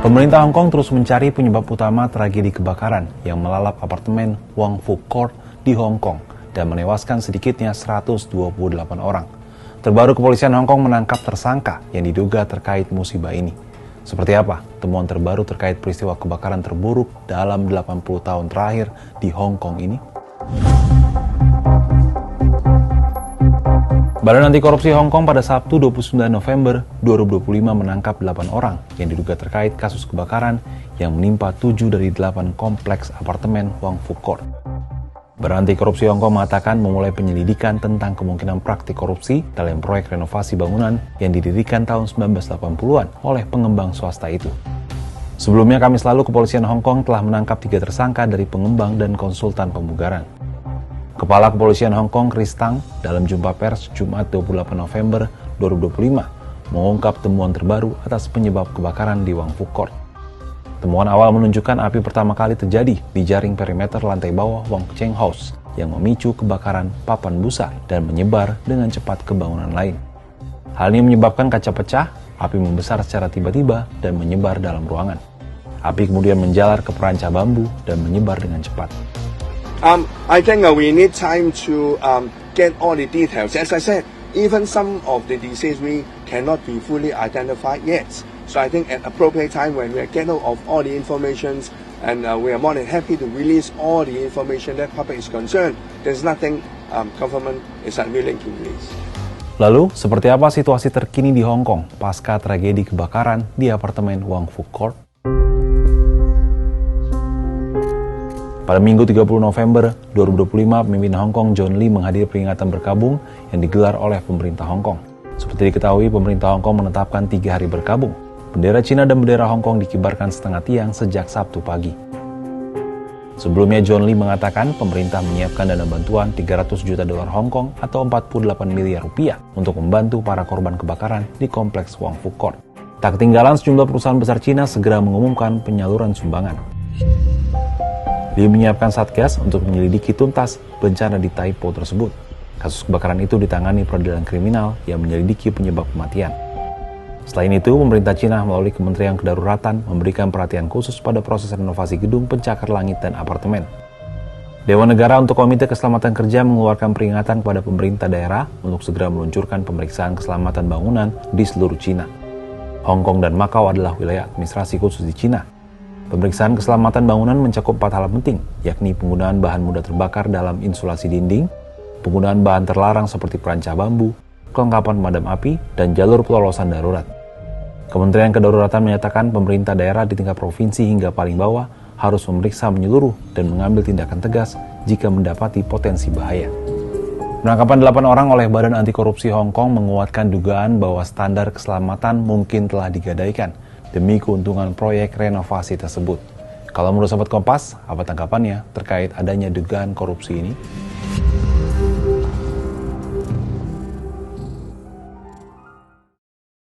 Pemerintah Hong Kong terus mencari penyebab utama tragedi kebakaran yang melalap apartemen Wong Fuk Court di Hong Kong dan menewaskan sedikitnya 128 orang. Terbaru kepolisian Hong Kong menangkap tersangka yang diduga terkait musibah ini. Seperti apa temuan terbaru terkait peristiwa kebakaran terburuk dalam 80 tahun terakhir di Hong Kong ini? Badan Anti Korupsi Hong Kong pada Sabtu 29 November 2025 menangkap 8 orang yang diduga terkait kasus kebakaran yang menimpa 7 dari 8 kompleks apartemen Wong Fuk Court. Badan Anti Korupsi Hong Kong mengatakan memulai penyelidikan tentang kemungkinan praktik korupsi dalam proyek renovasi bangunan yang didirikan tahun 1980-an oleh pengembang swasta itu. Sebelumnya, Kamis lalu kepolisian Hong Kong telah menangkap 3 tersangka dari pengembang dan konsultan pemugaran. Kepala Kepolisian Hong Kong, Chris Tang, dalam jumpa pers Jumat 28 November 2025 mengungkap temuan terbaru atas penyebab kebakaran di Wong Fuk Court. Temuan awal menunjukkan api pertama kali terjadi di jaring perimeter lantai bawah Wong Cheng House yang memicu kebakaran papan busa dan menyebar dengan cepat ke bangunan lain. Hal ini menyebabkan kaca pecah, api membesar secara tiba-tiba dan menyebar dalam ruangan. Api kemudian menjalar ke perancah bambu dan menyebar dengan cepat. I think we need time to get all the details. As I said, even some of the disease we cannot be fully identified yet. So I think at appropriate time when we get hold of all the information and we are more than happy to release all the information that public is concerned. There's nothing government is unwilling to release. Lalu, seperti apa situasi terkini di Hong Kong pasca tragedi kebakaran di apartemen Wong Fuk Court? Pada Minggu 30 November 2025, pemimpin Hong Kong John Lee menghadiri peringatan berkabung yang digelar oleh pemerintah Hong Kong. Seperti diketahui, pemerintah Hong Kong menetapkan 3 hari berkabung. Bendera Cina dan bendera Hong Kong dikibarkan setengah tiang sejak Sabtu pagi. Sebelumnya, John Lee mengatakan pemerintah menyiapkan dana bantuan 300 juta dolar Hong Kong atau 48 miliar rupiah untuk membantu para korban kebakaran di kompleks Wong Fuk Court. Tak ketinggalan, sejumlah perusahaan besar Cina segera mengumumkan penyaluran sumbangan. Lee menyiapkan satgas untuk menyelidiki tuntas bencana di Tai Po tersebut. Kasus kebakaran itu ditangani peradilan kriminal yang menyelidiki penyebab kematian. Selain itu, pemerintah Cina melalui Kementerian Kedaruratan memberikan perhatian khusus pada proses renovasi gedung pencakar langit dan apartemen. Dewan Negara untuk Komite Keselamatan Kerja mengeluarkan peringatan kepada pemerintah daerah untuk segera meluncurkan pemeriksaan keselamatan bangunan di seluruh Cina. Hong Kong dan Macau adalah wilayah administrasi khusus di Cina. Pemeriksaan keselamatan bangunan mencakup 4 hal penting, yakni penggunaan bahan mudah terbakar dalam insulasi dinding, penggunaan bahan terlarang seperti perancah bambu, kelengkapan pemadam api, dan jalur pelolosan darurat. Kementerian Kedaruratan menyatakan pemerintah daerah di tingkat provinsi hingga paling bawah harus memeriksa menyeluruh dan mengambil tindakan tegas jika mendapati potensi bahaya. Penangkapan 8 orang oleh Badan Anti Korupsi Hong Kong menguatkan dugaan bahwa standar keselamatan mungkin telah digadaikan demi keuntungan proyek renovasi tersebut. Kalau menurut Sobat Kompas, apa tanggapannya terkait adanya dugaan korupsi ini?